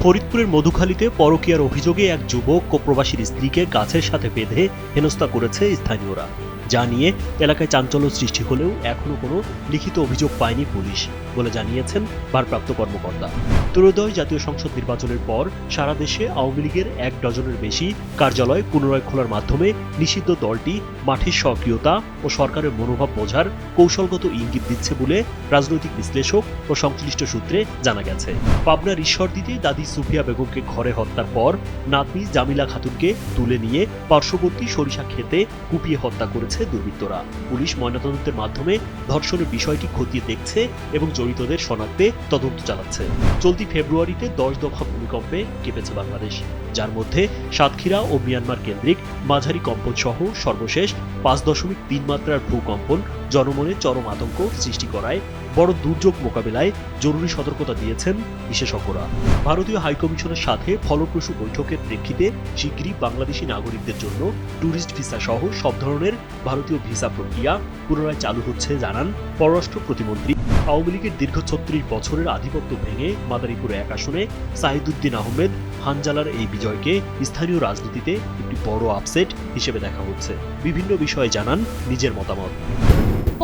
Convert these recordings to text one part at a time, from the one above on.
ফরিদপুরের মধুখালীতে পরকীয়ার অভিযোগে এক যুবক ও প্রবাসীর স্ত্রীকে গাছের সাথে বেঁধে হেনস্থা করেছে স্থানীয়রা, যা নিয়ে এলাকায় চাঞ্চল্য সৃষ্টি হলেও এখনো কোনো লিখিত অভিযোগ পায়নি পুলিশ বলে জানিয়েছেন ভারপ্রাপ্ত কর্মকর্তা। ত্রয়োদশ জাতীয় সংসদ নির্বাচনের পর সারা দেশে আওয়ামী লীগের ১ ডজনের বেশি কার্যালয় পুনরায় খোলার মাধ্যমে নিষিদ্ধ দলটি মাঠের সক্রিয়তা ও সরকারের মনোভাব বোঝার কৌশলগত ইঙ্গিত দিচ্ছে বলে রাজনৈতিক বিশ্লেষক ও সংশ্লিষ্ট সূত্রে জানা গেছে। পাবনার ঈশ্বরদীতে দাদি সুফিয়া বেগমকে ঘরে হত্যার পর নাতনি জামিলা খাতুনকে তুলে নিয়ে পার্শ্ববর্তী সরিষা খেতে কুপিয়ে হত্যা করেছে দুর্বৃত্তরা। পুলিশ ময়নাতদন্তের মাধ্যমে ধর্ষণের বিষয়টি খতিয়ে দেখছে এবং জড়িতদের শনাক্তে তদন্ত চালাচ্ছে। চলতি ফেব্রুয়ারিতে ১০ দফা ভূমিকম্পে কেঁপেছে বাংলাদেশ, যার মধ্যে সাতক্ষীরা ও মিয়ানমার কেন্দ্রিক মাঝারি কম্পন সহ সর্বশেষ ৫.৩ মাত্রার ভূকম্পন জনমনে চরম আতঙ্ক সৃষ্টি করায় বড় দুর্যোগ মোকাবেলায় জরুরি সতর্কতা দিয়েছেন বিশেষজ্ঞরা। ভারতীয় হাইকমিশনের সাথে ফলপ্রসূ বৈঠকের প্রেক্ষিতে শিগগিরই বাংলাদেশি নাগরিকদের জন্য ট্যুরিস্ট ভিসা সহ সব ধরনের ভারতীয় ভিসা প্রক্রিয়া পুনরায় চালু হচ্ছে জানান পররাষ্ট্র প্রতিমন্ত্রী। আওয়ামী লীগের দীর্ঘ ৩৬ বছরের আধিপত্য ভেঙে মাদারীপুর ১ আসনে সাহিদুদ্দিন আহমেদ হানজালার এই বিজয়কে স্থানীয় রাজনীতিতে একটি বড় আপসেট হিসেবে দেখা হচ্ছে। বিভিন্ন বিষয়ে জানান নিজের মতামত।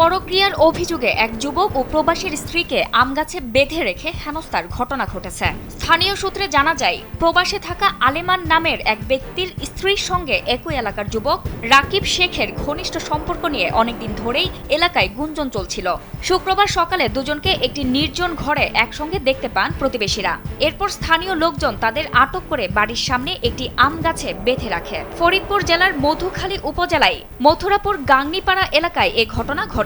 পরক্রিয়ার অভিযোগে এক যুবক ও প্রবাসীর স্ত্রীকে আমগাছে বেঁধে রেখে হেনস্থার ঘটনা ঘটেছে। স্থানীয় সূত্রে জানা যায়, প্রবাসে থাকা আলেমান নামের এক ব্যক্তির স্ত্রীর সঙ্গে একই এলাকার যুবক রাকিব শেখের ঘনিষ্ঠ সম্পর্ক নিয়ে অনেকদিন ধরেই এলাকায় গুঞ্জন চলছিল। শুক্রবার সকালে দুজনকে একটি নির্জন ঘরে একসঙ্গে দেখতে পান প্রতিবেশীরা। এরপর স্থানীয় লোকজন তাদের আটক করে বাড়ির সামনে একটি আম গাছে বেঁধে রাখে। ফরিদপুর জেলার মধুখালী উপজেলায় মথুরাপুর গাংনীপাড়া এলাকায় এ ঘটনা ঘটে।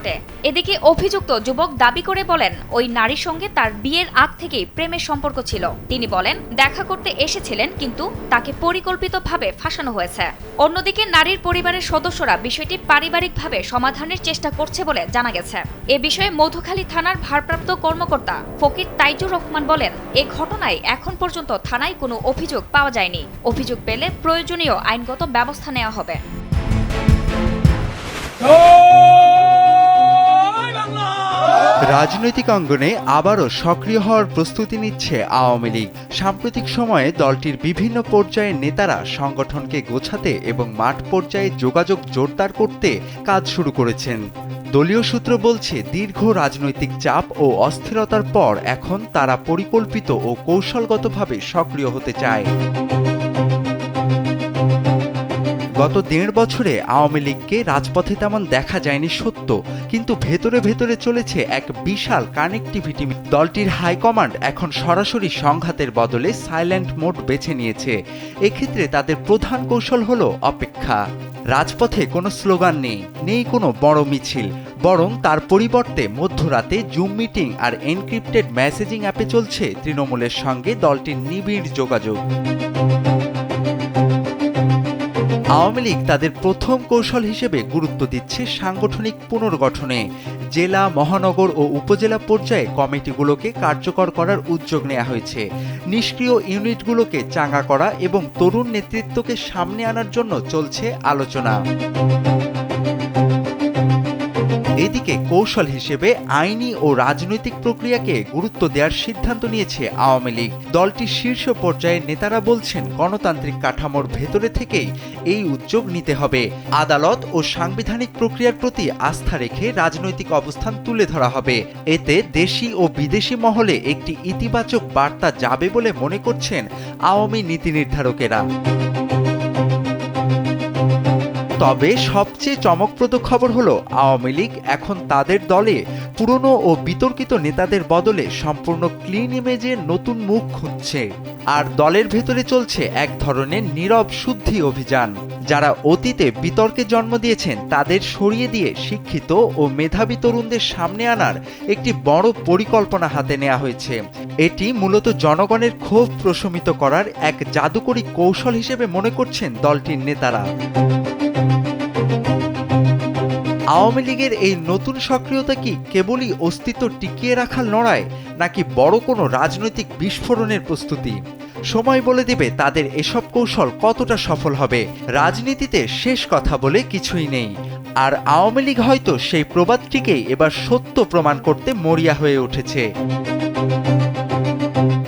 এদিকে অভিযুক্ত যুবক দাবি করে বলেন, ওই নারীর সঙ্গে তার বিয়ের আগ থেকেই প্রেমের সম্পর্ক ছিল। তিনি বলেন, দেখা করতে এসেছিলেন কিন্তু তাকে পরিকল্পিতভাবে ফাঁসানো হয়েছে। অন্যদিকে নারীর পরিবারের সদস্যরা বিষয়টি পারিবারিকভাবে সমাধানের চেষ্টা করছে বলে জানা গেছে। এ বিষয়ে মধুখালী থানার ভারপ্রাপ্ত কর্মকর্তা ফকির তাইজুর রহমান বলেন, এ ঘটনায় এখন পর্যন্ত থানায় কোনো অভিযোগ পাওয়া যায়নি। অভিযোগ পেলে প্রয়োজনীয় আইনগত ব্যবস্থা নেওয়া হবে। রাজনৈতিক অঙ্গনে আবারও সক্রিয় হওয়ার প্রস্তুতি নিচ্ছে আওয়ামী লীগ। সাম্প্রতিক সময়ে দলটির বিভিন্ন পর্যায়ের নেতারা সংগঠনকে গোছাতে এবং মাঠ পর্যায়ে যোগাযোগ জোরদার করতে কাজ শুরু করেছেন। দলীয় সূত্র বলছে, দীর্ঘ রাজনৈতিক চাপ ও অস্থিরতার পর এখন তারা পরিকল্পিত ও কৌশলগতভাবে সক্রিয় হতে চায়। গত ১.৫ বছরে আওয়ামী লীগকে রাজপথে তেমন দেখা যায়নি সত্য, কিন্তু ভেতরে ভেতরে চলেছে এক বিশাল কানেক্টিভিটি। দলটির হাইকমান্ড এখন সরাসরি সংঘাতের বদলে সাইলেন্ট মোড বেছে নিয়েছে। এক্ষেত্রে তাদের প্রধান কৌশল হলো অপেক্ষা। রাজপথে কোনো স্লোগান নেই কোনো বড় মিছিল, বরং তার পরিবর্তে মধ্যরাতে জুম মিটিং আর এনক্রিপ্টেড মেসেজিং অ্যাপে চলছে তৃণমূলের সঙ্গে দলটির নিবিড় যোগাযোগ। আওয়ামী লীগ তাদের প্রথম কৌশল হিসেবে গুরুত্ব দিচ্ছে সাংগঠনিক পুনর্গঠনে। জেলা, মহানগর ও উপজেলা পর্যায়ে কমিটিগুলোকে কার্যকর করার উদ্যোগ নেওয়া হয়েছে। নিষ্ক্রিয় ইউনিটগুলোকে চাঙ্গা করা এবং তরুণ নেতৃত্বকে সামনে আনার জন্য চলছে আলোচনা। এদিকে কৌশল হিসেবে আইনি ও রাজনৈতিক প্রক্রিয়াকে গুরুত্ব দেওয়ার সিদ্ধান্ত নিয়েছে আওয়ামী লীগ। দলটির শীর্ষ পর্যায়ের নেতারা বলছেন, গণতান্ত্রিক কাঠামোর ভেতরে থেকেই এই উদ্যোগ নিতে হবে। আদালত ও সাংবিধানিক প্রক্রিয়ার প্রতি আস্থা রেখে রাজনৈতিক অবস্থান তুলে ধরা হবে। এতে দেশি ও বিদেশি মহলে একটি ইতিবাচক বার্তা যাবে বলে মনে করছেন আওয়ামী নীতি নির্ধারকেরা। তবে সবচেয়ে চমকপ্রদ খবর হলো, আওয়ামী লীগ এখন তাদের দলে পুরনো ও বিতর্কিত নেতাদের বদলে সম্পূর্ণ ক্লিন ইমেজের নতুন মুখ খুঁজছে। আর দলের ভেতরে চলছে এক ধরনের নীরব শুদ্ধি অভিযান। যারা অতীতে বিতর্কে জন্ম দিয়েছেন তাদের সরিয়ে দিয়ে শিক্ষিত ও মেধাবী তরুণদের সামনে আনার একটি বড় পরিকল্পনা হাতে নেওয়া হয়েছে। এটি মূলত জনগণের ক্ষোভ প্রশমিত করার এক জাদুকরী কৌশল হিসেবে মনে করছেন দলটির নেতারা। আওয়ামী লীগের এই নতুন সক্রিয়তা কি কেবলই অস্তিত্ব টিকিয়ে রাখার লড়াই, নাকি বড় কোনো রাজনৈতিক বিস্ফোরণের প্রস্তুতি? সময় বলে দিবে তাদের এসব কৌশল কতটা সফল হবে। রাজনীতিতে শেষ কথা বলে কিছুই নেই, আর আওয়ামী লীগ হয়তো সেই প্রবাদটিকেই এবার সত্য প্রমাণ করতে মরিয়া হয়ে উঠেছে।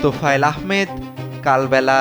তোফায়েল আহমেদ, কালবেলা।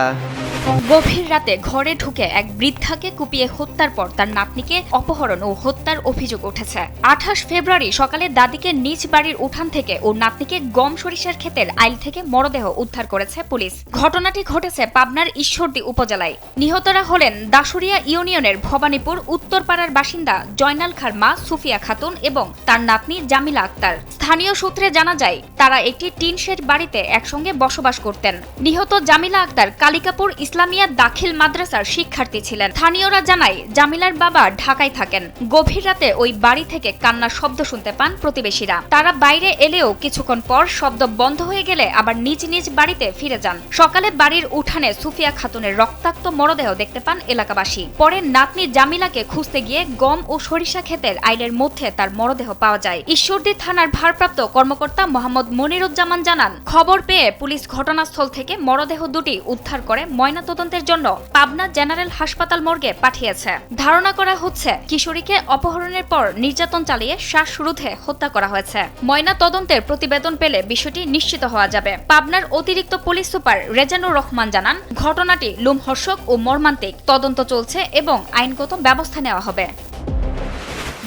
গভীর রাতে ঘরে ঢুকে এক বৃদ্ধাকে কুপিয়ে হত্যার পর তার নাতনিকে অপহরণ ও হত্যার অভিযোগ উঠেছে। 28 ফেব্রুয়ারি সকালে দাদিকে নিজ বাড়ির উঠান থেকে ও নাতনিকে গম সরিষার ক্ষেতের আইল থেকে মরদেহ উদ্ধার করেছে পুলিশ। ঘটনাটি ঘটেছে পাবনার ঈশ্বরদী উপজেলায়। নিহতরা হলেন দাসুরিয়া ইউনিয়নের ভবানীপুর উত্তরপাড়ার বাসিন্দা জয়নাল খার মা সুফিয়া খাতুন এবং তার নাতনি জামিলা আক্তার। স্থানীয় সূত্রে জানা যায় তারা একটি টিন শেড বাড়িতে একসঙ্গে বসবাস করতেন। নিহত জামিলা আক্তার কালিকাপুর ইসলামিয়া দাখিল মাদ্রাসার শিক্ষার্থী ছিলেন। স্থানীয়রা জানায় জামিলার বাবা ঢাকায় থাকেন। গভীর রাতে ওই বাড়ি থেকে কান্নার শব্দ শুনতে পান প্রতিবেশীরা। তারা বাইরে এলেও কিছুক্ষণ পর শব্দ বন্ধ হয়ে গেলে আবার নিজ নিজ বাড়িতে ফিরে যান। সকালে বাড়ির উঠানে সুফিয়া খাতুনের রক্তাক্ত মরদেহ দেখতে পান এলাকাবাসী। পরে নাতনি জামিলাকে খুঁজতে গিয়ে গম ও সরিষা ক্ষেতের আইলের মধ্যে তার মরদেহ পাওয়া যায়। ঈশ্বরদী থানার ভারপ্রাপ্ত কর্মকর্তা মোহাম্মদ মনিরুজ্জামান জানান, খবর পেয়ে পুলিশ ঘটনাস্থল থেকে মরদেহ দুটি উদ্ধার করে ময়নাতদন্তের জন্য পাবনা জেনারেল হাসপাতাল মর্গে পাঠিয়েছে। ধারণা করা হচ্ছে কিশোরীকে অপহরণের পর নির্যাতন চালিয়ে শ্বাসরোধে হত্যা করা হয়েছে। ময়নাতদন্তের প্রতিবেদন পেলে বিষয়টি নিশ্চিত হওয়া যাবে। পাবনার অতিরিক্ত পুলিশ সুপার রেজানুর রহমান জানান, ঘটনাটি লোমহর্ষক ও মর্মান্তিক। তদন্ত চলছে এবং আইনগত ব্যবস্থা নেওয়া হবে।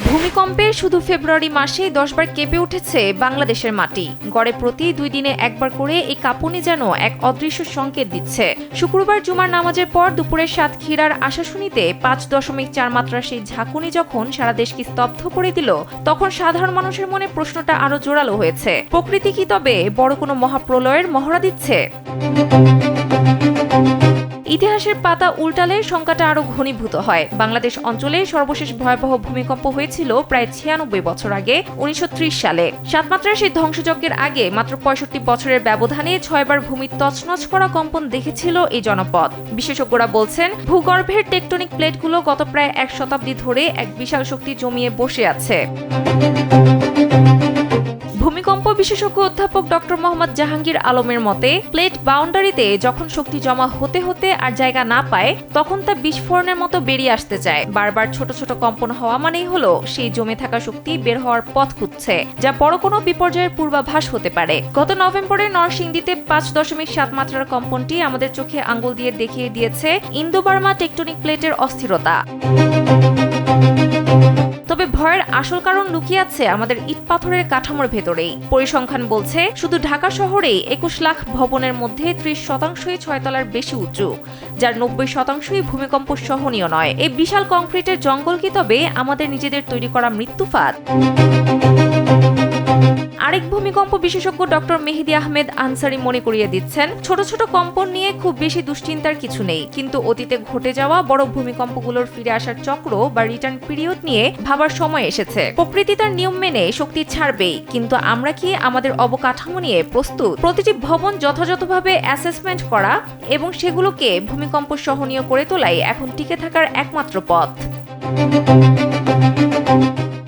ভূমিকম্পে শুধু ফেব্রুয়ারি মাসেই 10 বার কেঁপে উঠেছে বাংলাদেশের মাটি। গড়ে প্রতি 2 দিনে একবার করে এই কাঁপুনি যেন এক অদৃশ্য সংকেত দিচ্ছে। শুক্রবার জুমার নামাজের পর দুপুরে সাতক্ষীরার আশাশুনিতে 5.4 মাত্রার সেই ঝাঁকুনি যখন সারা দেশকে স্তব্ধ করে দিল, তখন সাধারণ মানুষের মনে প্রশ্নটা আরো জোরালো হয়েছে। প্রকৃতি কি তবে বড় কোনো মহাপ্রলয়ের মহড়া দিচ্ছে? ইতিহাসের পাতা উল্টালে সংখ্যাটা আরো ঘনীভূত হয়। বাংলাদেশ অঞ্চলে সর্বশেষ ভয়াবহ ভূমিকম্প হয়েছিল প্রায় 96 বছর আগে 1930 সালে। 7 মাত্রার সেই ধ্বংসযজ্ঞের আগে মাত্র 65 বছরের ব্যবধানে 6 বার ভূমি তছনছ করা কম্পন দেখেছিল এই জনপদ। বিশেষজ্ঞরা বলছেন, ভূগর্ভের টেকটনিক প্লেটগুলো গত প্রায় 1 শতাব্দী ধরে এক বিশাল শক্তি জমিয়ে বসে আছে। ভূমিকম্প বিশেষজ্ঞ অধ্যাপক ডক্টর মোহাম্মদ জাহাঙ্গীর আলমের মতে, প্লেট বাউন্ডারিতে যখন শক্তি জমা হতে হতে আর জায়গা না পায়, তখন তা বিস্ফোরণের মতো বেরিয়ে আসতে চায়। বারবার ছোট ছোট কম্পন হওয়া মানেই হলো সেই জমে থাকা শক্তি বের হওয়ার পথ খুঁজছে, যা বড় কোনো বিপর্যয়ের পূর্বাভাস হতে পারে। গত নভেম্বরে নরসিংদীতে 5.7 মাত্রার কম্পনটি আমাদের চোখে আঙ্গুল দিয়ে দেখিয়ে দিয়েছে ইন্দো বার্মা টেকটনিক প্লেটের অস্থিরতা। তবে ভয়ের আসল কারণ লুকিয়ে আছে আমাদের ইট পাথরের কাঠামোর ভেতরেই। পরিসংখ্যান বলছে, শুধু ঢাকা শহরেই 21 লাখ ভবনের মধ্যে 30% 6 তলার বেশি উঁচু, যার 90% ভূমিকম্প সহনীয় নয়। এই বিশাল কংক্রিটের জঙ্গল কি তবে আমাদের নিজেদের তৈরি করা মৃত্যুফাঁদ? আরেক ভূমিকম্প বিশেষজ্ঞ ডক্টর মেহেদি আহমেদ আনসারি মনে করিয়ে দিচ্ছেন, ছোট ছোট কম্পন নিয়ে খুব বেশি দুশ্চিন্তার কিছু নেই, কিন্তু অতীতে ঘটে যাওয়া বড় ভূমিকম্পগুলোর ফিরে আসার চক্র বা রিটার্ন পিরিয়ড নিয়ে ভাবার সময় এসেছে। প্রকৃতি তার নিয়ম মেনে শক্তি ছাড়বেই, কিন্তু আমরা কি আমাদের অবকাঠামো নিয়ে প্রস্তুত? প্রতিটি ভবন যথাযথভাবে অ্যাসেসমেন্ট করা এবং সেগুলোকে ভূমিকম্প সহনীয় করে তোলাই এখন টিকে থাকার একমাত্র পথ।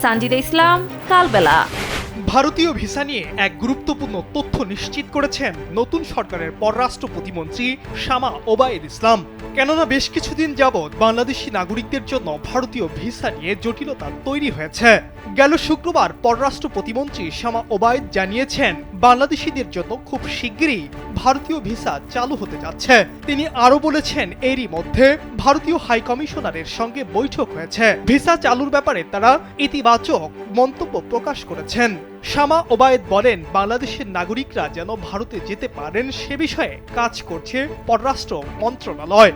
সানজিদা ইসলাম, কালবেলা। ভারতীয় ভিসা নিয়ে এক গুরুত্বপূর্ণ তথ্য নিশ্চিত করেছেন নতুন সরকারের পররাষ্ট্র প্রতিমন্ত্রী শামা ওবায়েদ ইসলাম। কেননা বেশ কিছুদিন যাবৎ বাংলাদেশি নাগরিকদের জন্য ভারতীয় ভিসা নিয়ে জটিলতা তৈরি হয়েছে। গেল শুক্রবার পররাষ্ট্র প্রতিমন্ত্রী শামা ওবায়েদ জানিয়েছেন, বাংলাদেশিদের জন্য খুব শিগগিরই ভারতীয় ভিসা চালু হতে যাচ্ছে। তিনি আরো বলেছেন, এরই মধ্যে ভারতীয় হাই কমিশনারের সঙ্গে বৈঠক হয়েছে। ভিসা চালুর ব্যাপারে তারা ইতিবাচক মন্তব্য প্রকাশ করেছেন। শামা ওবায়েদ বলেন, বাংলাদেশের নাগরিকরা যেন ভারতে যেতে পারেন সে বিষয়ে কাজ করছে পররাষ্ট্র মন্ত্রণালয়।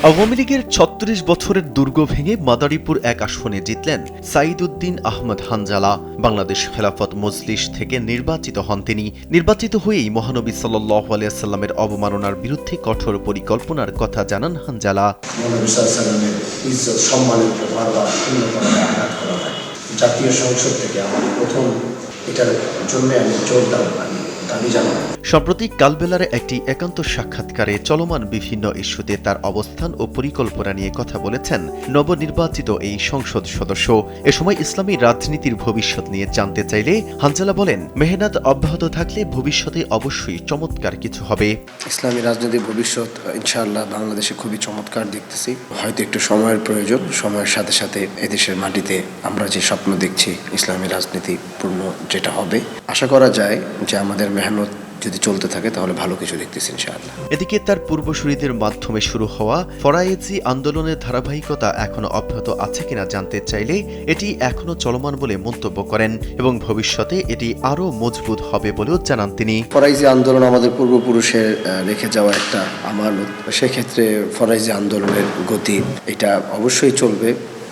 আওয়ামী লীগের ৩৬ বছরের দুর্গ ভেঙে মাদারীপুর 1 আসনে জিতলেন সাইদুদ্দিন আহমদ হানজালা। বাংলাদেশ খেলাফত মজলিস থেকে নির্বাচিত হন তিনি। নির্বাচিত হয়েই মহানবী সাল্লাল্লাহু আলাইহি ওয়াসাল্লামের অবমাননার বিরুদ্ধে কঠোর পরিকল্পনার কথা জানান হানজালা। জাতীয় সংসদ থেকে আমার প্রথম এটার জন্য আমি জোরদার দাবি জানাই। সম্প্রতি কালবেলার একটি একান্ত সাক্ষাৎকারে চলমান বিভিন্ন ইস্যুতে তার অবস্থান ও পরিকল্পনা নিয়ে কথা বলেছেন নবনির্বাচিত এই সংসদ সদস্য। এ সময় ইসলামী রাজনীতির ভবিষ্যৎ নিয়ে জানতে চাইলে হানজালা বলেন, মেহনত অব্যাহত থাকলে ভবিষ্যতে অবশ্যই চমৎকার কিছু হবে। ইসলামী রাজনীতির ভবিষ্যৎ ইনশাআল্লাহ বাংলাদেশে খুবই চমৎকার দেখতেছি। হয়তো একটু সময়ের প্রয়োজন, সময়ের সাথে সাথে এদেশের মাটিতে আমরা যে স্বপ্ন দেখছি ইসলামী রাজনীতি পূর্ণ যেটা হবে, আশা করা যায় যে আমাদের মেহনত যদি চলতে থাকে তাহলে ভালো কিছু দেখতেছি ইনশাআল্লাহ। এদিকে তার পূর্বসূরিদের মাধ্যমে শুরু হওয়া ফরায়েজি আন্দোলনের ধারাবাহিকতা এখনো অব্যাহত আছে কিনা জানতে চাইলে এটি এখনো চলমান বলে মন্তব্য করেন এবং ভবিষ্যতে এটি আরও মজবুত হবে বলেও জানান তিনি। ফরাইজি আন্দোলন আমাদের পূর্বপুরুষের রেখে যাওয়া একটা আমানত, সেক্ষেত্রে ফরাইজি আন্দোলনের গতি এটা অবশ্যই চলবে,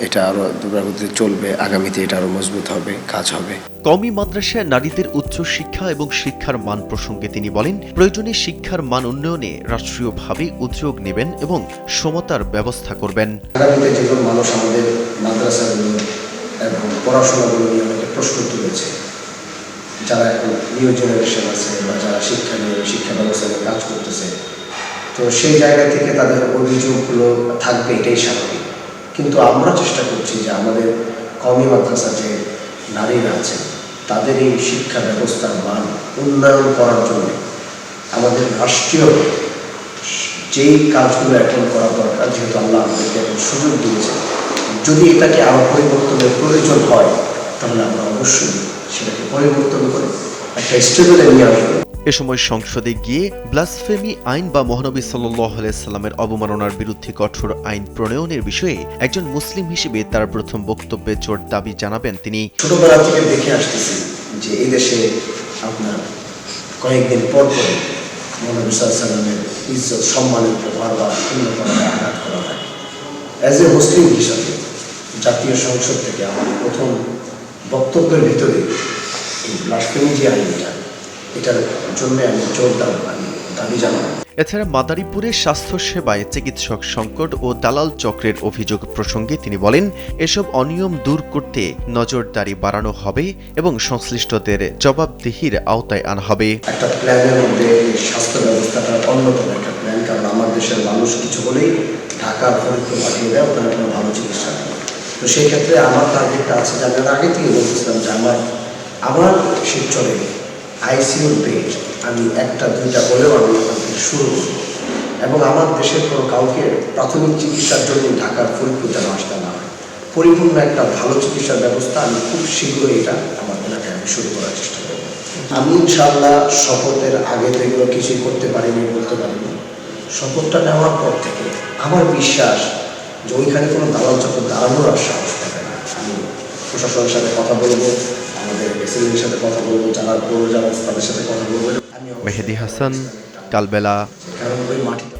এটা আরো দুর্গাগতিতে চলবে, আগামীতে এটা আরো মজবুত হবে, কাজ হবে। কওমি মাদ্রাসায় নারীদের উচ্চ শিক্ষা এবং শিক্ষার মান প্রসঙ্গে তিনি বলেন, প্রয়োজনে শিক্ষার মান উন্নয়নে রাষ্ট্রীয়ভাবে উদ্যোগ নেবেন এবং সমতার ব্যবস্থা করবেন। আগামীতে যেসব মানুষ আমাদের মাদ্রাসাগুলো এবং পড়াশোনাগুলো নিয়ে অনেকে প্রশ্ন তুলেছে, যারা এখন নিউ জেনারেশন আছে বা যারা শিক্ষা ব্যবস্থা নিয়ে কাজ করতেছে, তো সেই জায়গা থেকে তাদের অভিযোগগুলো থাকবে, এটাই স্বাভাবিক। কিন্তু আমরা চেষ্টা করছি যে আমাদের কওমি মাদ্রাসা যে নারীরা আছে তাদের এই শিক্ষা ব্যবস্থার মান উন্নয়ন করার জন্য আমাদের রাষ্ট্রীয় যেই কাজগুলো এখন করা দরকার, যেহেতু আল্লাহ আমাদেরকে এখন সুযোগ দিয়েছে, যদি এটাকে আরও পরিবর্তনের প্রয়োজন হয় তাহলে আমরা অবশ্যই সেটাকে পরিবর্তন করে একটা স্টেবলে নিয়ে আসবো। এ সময় সংসদে গিয়ে ব্লাসফেমি আইন বা মহানবী সাল্লাল্লাহু আলাইহি সাল্লামের অবমাননার বিরুদ্ধে কঠোর আইন প্রণয়নের বিষয়ে একজন মুসলিম হিসেবে তার প্রথম বক্তব্যে জোর দাবি জানাবেন তিনি। ছোটবেলা থেকে দেখে আসতেছি যে এই দেশে আপনার কয়েকদিন পর পরে মহানবী সাল্লাল্লাহু আলাইহি সাল্লামের ইজ্জত সম্মানের উপর বারবার আঘাত করা হয়। অ্যাজ এ মুসলিম হিসাবে জাতীয় সংসদ থেকে আমার প্রথম বক্তব্যের ভিতরে এই ব্লাসফেমি যে আইনটা, এটার জন্য আমি জোরদার দাবি জানাই। এছাড়া মাদারীপুরে স্বাস্থ্যসেবায় চিকিৎসক সংকট ও দালাল চক্রের অভিযোগ প্রসঙ্গে তিনি বলেন, এসব অনিয়ম দূর করতে নজরদারি বাড়ানো হবে এবং সংশ্লিষ্টদের জবাবদিহির আওতায় আনা হবে। একটা প্ল্যানের মধ্যে স্বাস্থ্য ব্যবস্থাটা অন্যতম একটা প্ল্যান, কারণ আমার দেশের মানুষ কিছু বলেই ঢাকার ফরিদপুর পাঠিয়ে দেয়, ওখানে কোনো ভালো চিকিৎসা নেই। তো সেই ক্ষেত্রে আমার টার্গেটটা আছে যে আমি আগে থেকে বলতেছিলাম যে আমার শিবচরে আইসিইউর বেড আমি একটা দুইটা বলেও আমি শুরু করব, এবং আমার দেশের কোনো কাউকে প্রাথমিক চিকিৎসার জন্য ঢাকার ফরিদপুর যেন আসতে না হয়। পরিপূর্ণ একটা ভালো চিকিৎসার ব্যবস্থা আমি খুব শীঘ্রই এটা আমার এলাকায় আমি শুরু করার চেষ্টা করব। আমি ইনশাআল্লাহ শপথের আগে তো এগুলো কিছুই করতে পারিনি, বলতে পারিনি। শপথটা নেওয়ার পর থেকে আমার বিশ্বাস যে ওইখানে কোনো দালাল চক্র দাঁড়ানোর আর সাহস পাবে না। আমি প্রশাসনের সাথে কথা বলবো, আমাদের প্রেসিডেন্টের সাথে কথা বলবো, যারা পৌর যারা তাদের সাথে কথা বলবো। মেহেদী হাসান, কালবেলা। কারণ ওই মাটিতে